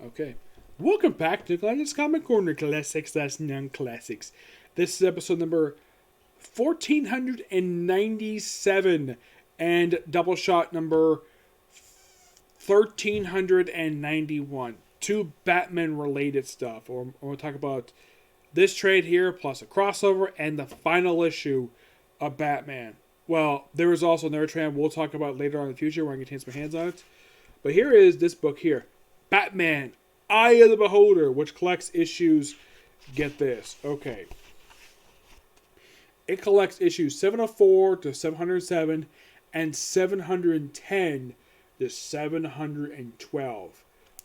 Okay. Welcome back to Glenn's Comic Corner Classics That's Non-Classics. This is episode number 1497 and Doubleshot number 1391. Two Batman related stuff. We'll talk about this trade here plus a crossover and the final issue of Batman. Well, there was also another trade we'll talk about later on in the future when I get my hands on it. But here is this book here. Batman, Eye of the Beholder, which collects issues, get this, okay. It collects issues 704 to 707 and 710 to 712.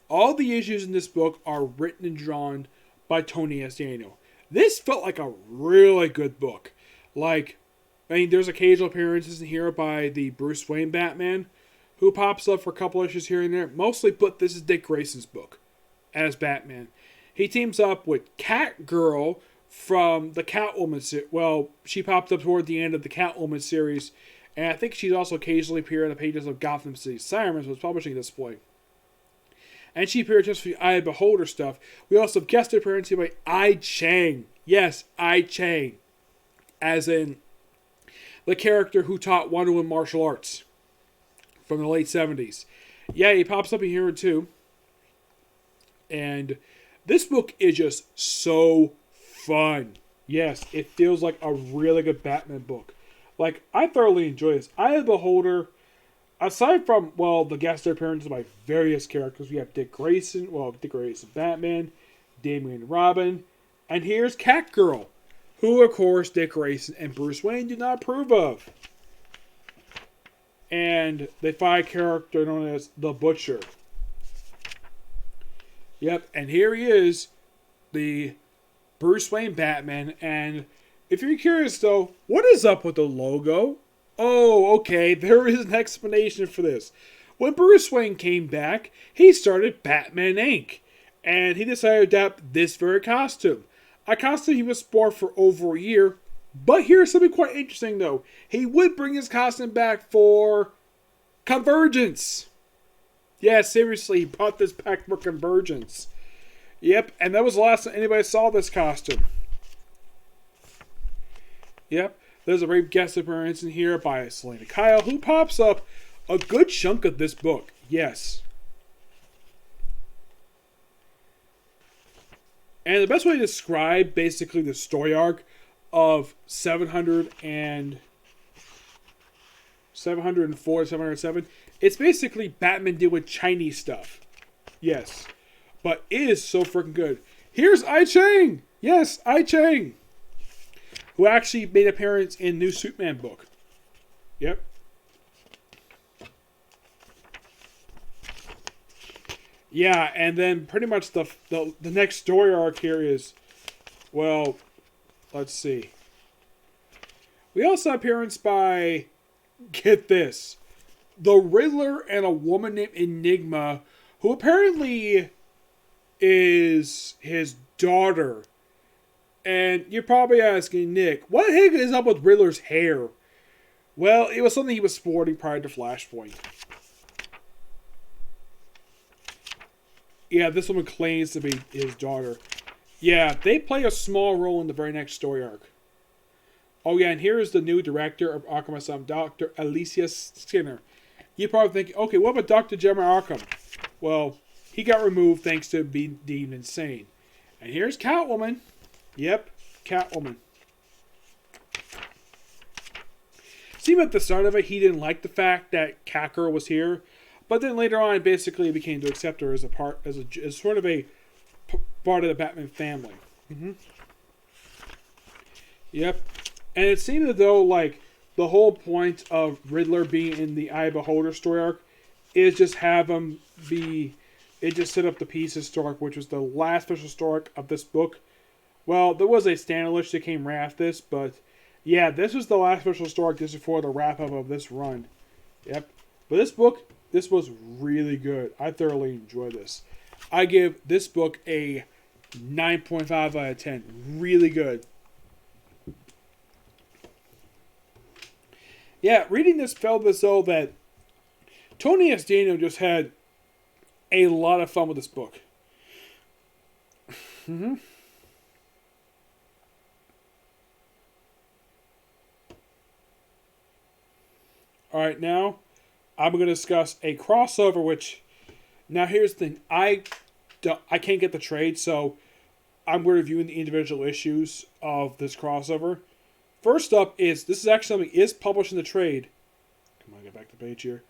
All the issues in this book are written and drawn by Tony S. Daniel. This felt like a really good book. There's occasional appearances in here by the Bruce Wayne Batman, who pops up for a couple issues here and there. Mostly, but this is Dick Grayson's book as Batman. He teams up with Catgirl from the Catwoman series. Well, she popped up toward the end of the Catwoman series, and I think she's also occasionally appeared on the pages of Gotham City Sirens, was publishing at this point. And she appeared just for the Eye of the Beholder stuff. We also have guest appearance by I-Chang. Yes, I-Chang. As in the character who taught Wonder Woman martial arts from the late 70s. Yeah, he pops up in here too. And this book is just so fun. Yes, it feels like a really good Batman book. I thoroughly enjoy this. Eye of the Beholder, aside from, the guest appearances by various characters, we have Dick Grayson, Batman, Damian and Robin, and here's Catgirl, who, of course, Dick Grayson and Bruce Wayne do not approve of. And they find a character known as the Butcher. Yep, and here he is, the Bruce Wayne Batman. And if you're curious, though, what is up with the logo? Oh, okay, there is an explanation for this. When Bruce Wayne came back, he started Batman Inc. And he decided to adapt this very costume. A costume he was sport for over a year. But here's something quite interesting, though. He would bring his costume back for Convergence. Yeah, seriously, he brought this back for Convergence. Yep, and that was the last time anybody saw this costume. Yep, there's a brief guest appearance in here by Selena Kyle, who pops up a good chunk of this book. Yes. And the best way to describe basically the story arc of 704, 707, it's basically Batman deal with Chinese stuff. Yes. But it is so freaking good. Here's I-Chang! Yes, I-Chang! Who actually made an appearance in new Superman book. Yep. Yeah, and then pretty much the next story arc here is, let's see. We also have appearance by, get this, the Riddler and a woman named Enigma, who apparently is his daughter. And you're probably asking, Nick, what the heck is up with Riddler's hair? Well, it was something he was sporting prior to Flashpoint. Yeah, this woman claims to be his daughter. Yeah, they play a small role in the very next story arc. Oh yeah, and here is the new director of Arkham Asylum, Dr. Alicia Skinner. You're probably thinking, okay, what about Dr. Jeremy Arkham? Well, he got removed thanks to being deemed insane. And here's Catwoman. Yep, Catwoman. Seemed at the start of it, he didn't like the fact that Catgirl was here. But then later on, basically became to accept her as sort of a part of the Batman family. Mm-hmm. Yep. And it seemed as though, the whole point of Riddler being in the Eye of Beholder story arc is just have him be... It just set up the pieces story arc, which was the last official story arc of this book. Well, there was a standalone that came right after this, but... Yeah, this was the last official story arc just before the wrap-up of this run. Yep. But this book... This was really good. I thoroughly enjoyed this. I give this book a 9.5 out of 10. Really good. Yeah, reading this felt as though that Tony S. Daniel just had a lot of fun with this book. Mm-hmm. All right, now I'm going to discuss a crossover. Which now here's the thing: I can't get the trade, so I'm reviewing the individual issues of this crossover. First up is this is actually something is published in the trade. Come on, get back to the page here.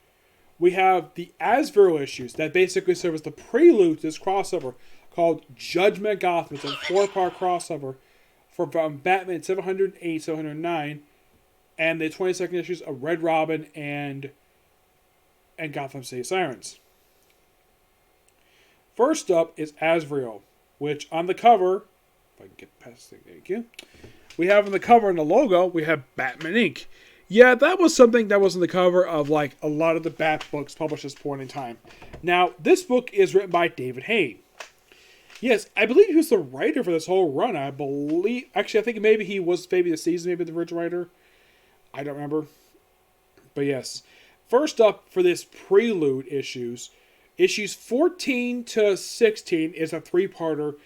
We have the Azrael issues that basically serve as the prelude to this crossover called Judgment Gotham. It's a 4-part crossover from Batman 708, 709, and the 22nd issues of Red Robin and Gotham City Sirens. First up is Azrael, which on the cover, if I can get past it, thank you. We have on the cover and the logo, we have Batman Inc. Yeah, that was something that was on the cover of like a lot of the Bat books published at this point in time. Now, this book is written by David Hay. Yes, I believe he was the writer for this whole run. I think maybe he was maybe the season, maybe the original writer. I don't remember. But yes. First up for this prelude issues 14 to 16 is a 3-parter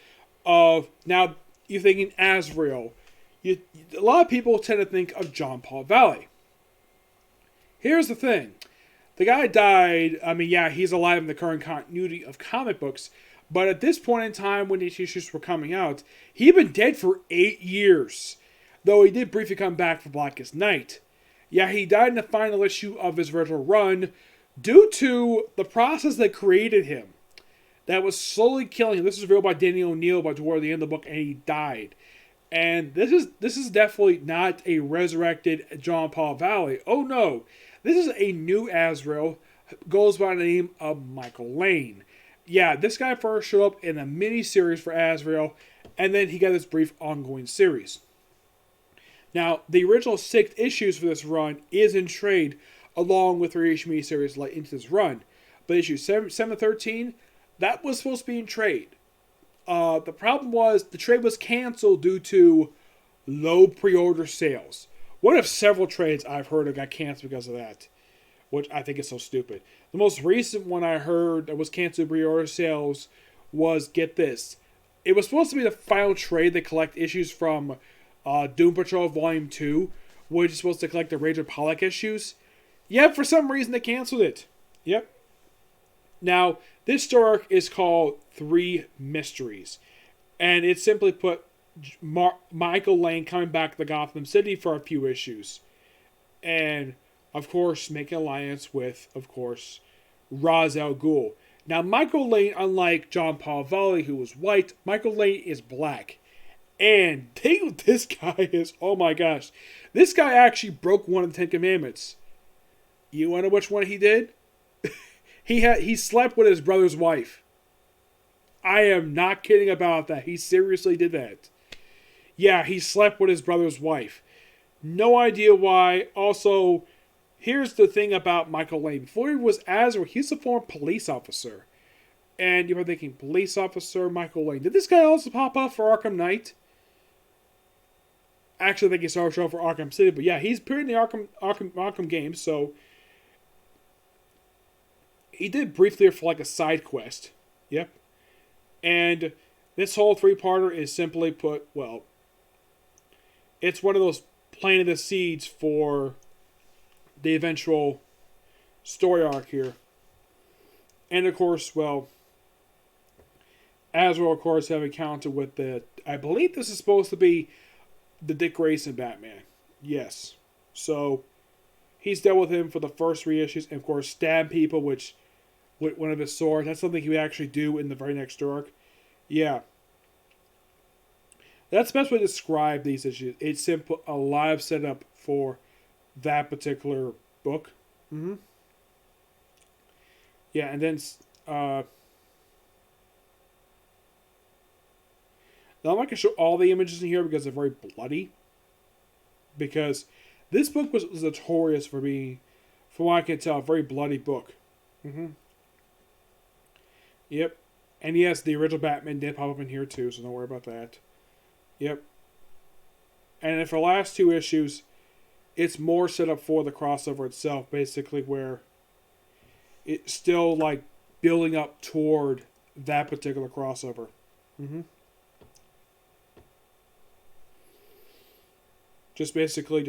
of, now you're thinking Azrael. A lot of people tend to think of John Paul Valley. Here's the thing. The guy died. I mean, yeah, he's alive in the current continuity of comic books. But at this point in time, when these issues were coming out, he'd been dead for 8 years. Though he did briefly come back for Blackest Night. Yeah, he died in the final issue of his original run due to the process that created him. That was slowly killing him. This is revealed by Danny O'Neill toward the end of the book, and he died. And this is definitely not a resurrected John Paul Valley. Oh no. This is a new Azrael. Goes by the name of Michael Lane. Yeah, this guy first showed up in a mini-series for Azrael, and then he got this brief ongoing series. Now, the original 6 issues for this run is in trade, along with 3-issue mini-series late into this run. But issue 7 to 13, that was supposed to be in trade. The problem was the trade was canceled due to low pre-order sales. One of several trades I've heard of got canceled because of that, which I think is so stupid. The most recent one I heard that was canceled pre-order sales was, get this, it was supposed to be the final trade that collect issues from Doom Patrol Volume 2, which is supposed to collect the Rage of Pollock issues. Yep, for some reason they canceled it. Yep. Now, this story arc is called 3 Mysteries. And it's simply put Michael Lane coming back to Gotham City for a few issues. And, of course, making alliance with, of course, Ra's al Ghul. Now, Michael Lane, unlike John Paul Valley, who was white, Michael Lane is black. And this guy is, oh my gosh. This guy actually broke one of the 10 Commandments. You want to know which one he did? He slept with his brother's wife. I am not kidding about that. He seriously did that. Yeah, he slept with his brother's wife. No idea why. Also, here's the thing about Michael Lane. Before he was Azrael, he's a former police officer. And you're thinking, police officer Michael Lane. Did this guy also pop up for Arkham Knight? Actually, I think he started showing for Arkham City. But yeah, he's appeared in the Arkham games, so he did briefly for like a side quest. Yep. And this whole 3-parter is simply put, well, it's one of those planting the seeds for the eventual story arc here. And of course, well, Azrael, of course, have encountered with the, I believe this is supposed to be the Dick Grayson Batman. Yes. So, he's dealt with him for the first 3 issues, and of course, stab people, which, with one of his swords, that's something he would actually do in the very next arc. Yeah. That's the best way to describe these issues. It's simple, a live setup for that particular book. Mm-hmm. Yeah, and then now I'm not going to show all the images in here because they're very bloody. Because this book was notorious for being, from what I can tell, a very bloody book. Mm-hmm. Yep. And yes, the original Batman did pop up in here too, so don't worry about that. Yep. And then for the last 2 issues, it's more set up for the crossover itself, basically, where it's still like building up toward that particular crossover. Mm-hmm. Just basically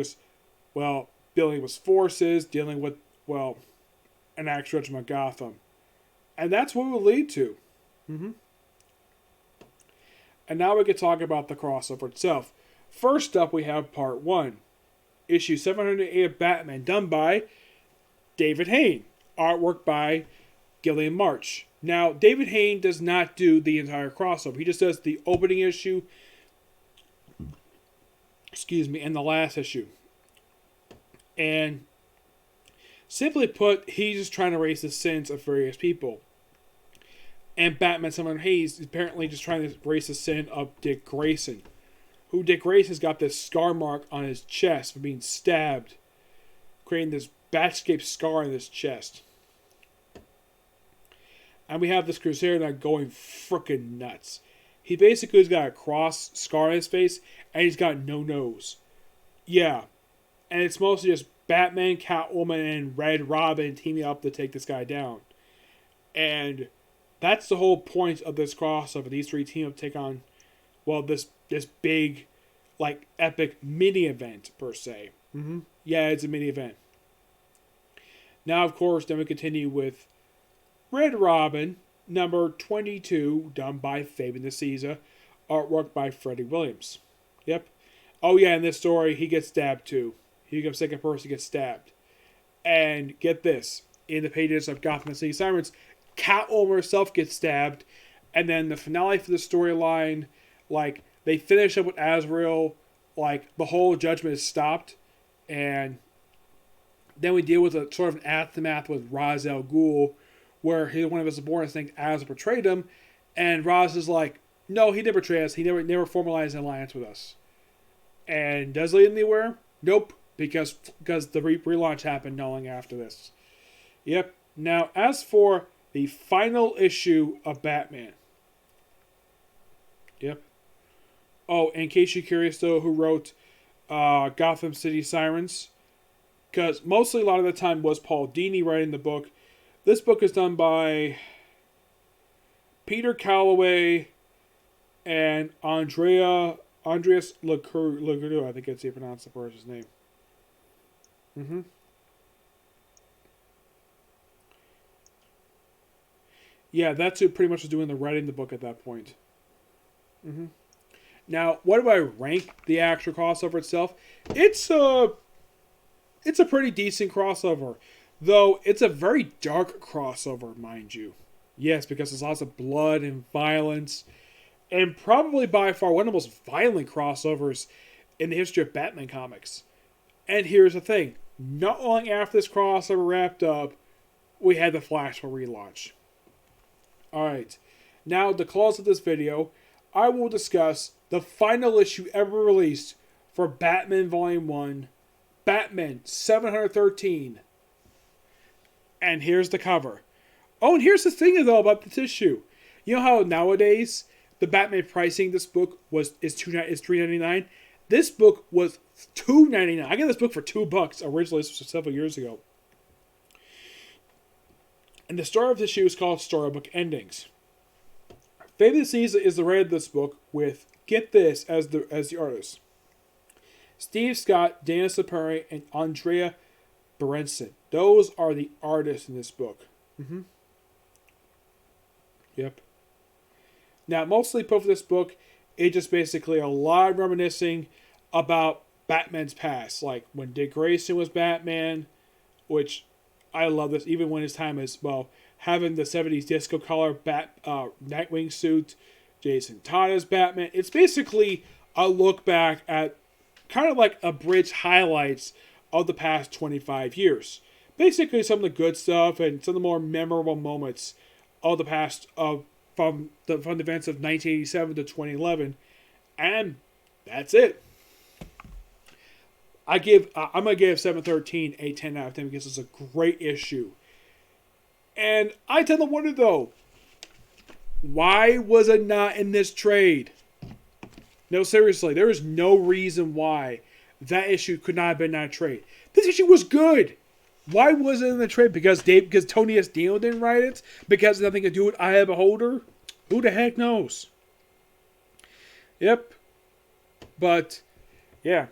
dealing with forces, dealing with, an actual judgment of Gotham. And that's what it will lead to. Mm-hmm. And now we can talk about the crossover itself. First up, we have Part 1. Issue 708 of Batman, done by David Hayne. Artwork by Gillian March. Now, David Hayne does not do the entire crossover. He just does the opening issue, and the last issue. And simply put, he's just trying to erase the sins of various people. And Batman 708 is apparently just trying to erase the sin of Dick Grayson. Who Dick Grayson's got this scar mark on his chest for being stabbed, creating this bat-shaped scar in his chest. And we have this Crusader now going frickin' nuts. He basically has got a cross scar on his face, and he's got no nose. Yeah. And it's mostly just Batman, Catwoman, and Red Robin teaming up to take this guy down. And that's the whole point of this crossover. These three team up to take on, this big, epic mini event, per se. Mm-hmm. Yeah, it's a mini event. Now, of course, then we continue with Red Robin, number 22, done by Fabian Nicieza, artwork by Freddie Williams. Yep. Oh, yeah, in this story, he gets stabbed, too. He becomes second person, gets stabbed. And get this, in the pages of Gotham City Sirens, Catwoman herself gets stabbed, and then the finale for the storyline, they finish up with Azrael, the whole judgment is stopped, and then we deal with a sort of an aftermath with Ra's al Ghul, where one of his subordinates thinks Azrael betrayed him, and Ra's is like, no, he didn't betray us, he never formalized an alliance with us. And does it lead anywhere? Nope, because the relaunch happened not long after this. Yep. Now, as for the final issue of Batman. Yep. Oh, in case you're curious, though, who wrote Gotham City Sirens? Because mostly a lot of the time was Paul Dini writing the book. This book is done by Peter Calloway and Andreas Laguru. I think that's how you pronounce the person's name. Mm-hmm. Yeah, that's who pretty much was doing the writing the book at that point. Mm-hmm. Now, what do I rank the actual crossover itself? It's a pretty decent crossover. Though, it's a very dark crossover, mind you. Yes, because there's lots of blood and violence. And probably by far one of the most violent crossovers in the history of Batman comics. And here's the thing. Not long after this crossover wrapped up, we had the Flash relaunch. Alright, now to close of this video, I will discuss the final issue ever released for Batman Volume 1, Batman 713. And here's the cover. Oh, and here's the thing though about this issue. You know how nowadays the Batman pricing this book is $3.99? This book was $2.99. I got this book for $2 originally, this was several years ago. And the story of this issue is called Storybook Endings. Fabian Nicieza is the writer of this book with, get this, as the artist, Steve Scott, Dana Saperi, and Andrea Berenson. Those are the artists in this book. Mm-hmm. Yep. Now, mostly put for this book, it's just basically a lot of reminiscing about Batman's past. Like when Dick Grayson was Batman, which I love this, even when his time is, having the 70s disco color Nightwing suit, Jason Todd as Batman. It's basically a look back at kind of like abridged highlights of the past 25 years. Basically some of the good stuff and some of the more memorable moments of the past from the events of 1987 to 2011. And that's it. I'm going to give 713 a 10 out of 10 because it's a great issue. And I tend to wonder, though, why was it not in this trade? No, seriously, there is no reason why that issue could not have been in that trade. This issue was good. Why was it in the trade? Because Tony S. Dino didn't write it? Because it had nothing to do with I Have a Holder? Who the heck knows? Yep. But, yeah.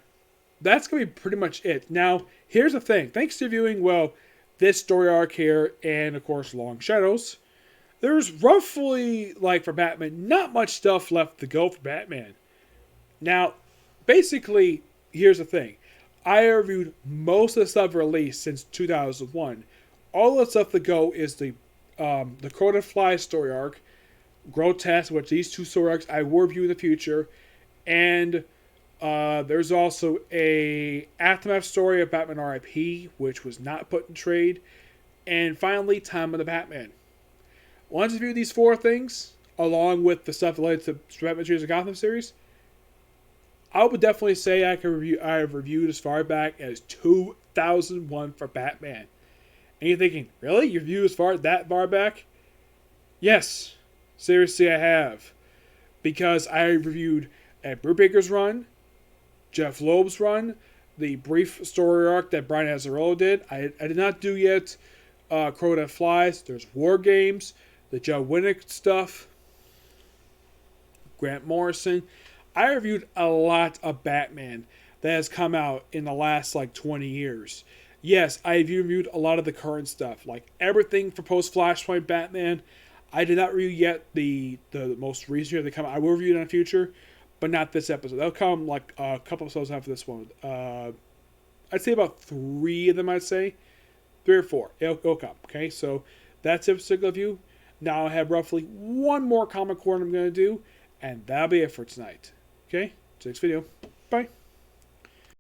that's going to be pretty much it. Now, here's the thing. Thanks to viewing, well, this story arc here and, of course, Long Shadows, there's roughly, like, for Batman, not much stuff left to go for Batman. Now, basically, here's the thing. I reviewed most of the stuff released since 2001. All the stuff to go is the Crow that Flies story arc, Grotesque, which these two story arcs I will review in the future, and there's also a Aftermath story of Batman R.I.P., which was not put in trade, and finally, Time of the Batman. Once you review these four things, along with the stuff related to Batman series and Gotham series, I would definitely say I have reviewed as far back as 2001 for Batman. And you're thinking, really? You reviewed that far back? Yes. Seriously, I have. Because I reviewed Ed Brubaker's run, Jeff Loeb's run, the brief story arc that Brian Azrael did. I did not do yet Crow That Flies. There's War Games, the Joe Winnick stuff, Grant Morrison. I reviewed a lot of Batman that has come out in the last 20 years. Yes, I reviewed a lot of the current stuff, like everything for post-Flashpoint Batman. I did not review yet the most recent year they come out. I will review it in the future, but not this episode. They'll come a couple episodes after this one. I'd say about 3 of them, I'd say. 3 or 4. It'll come, okay? So that's it for Signal View. Now I have roughly one more comic corner I'm going to do, and that'll be it for tonight. Okay? See you next video. Bye.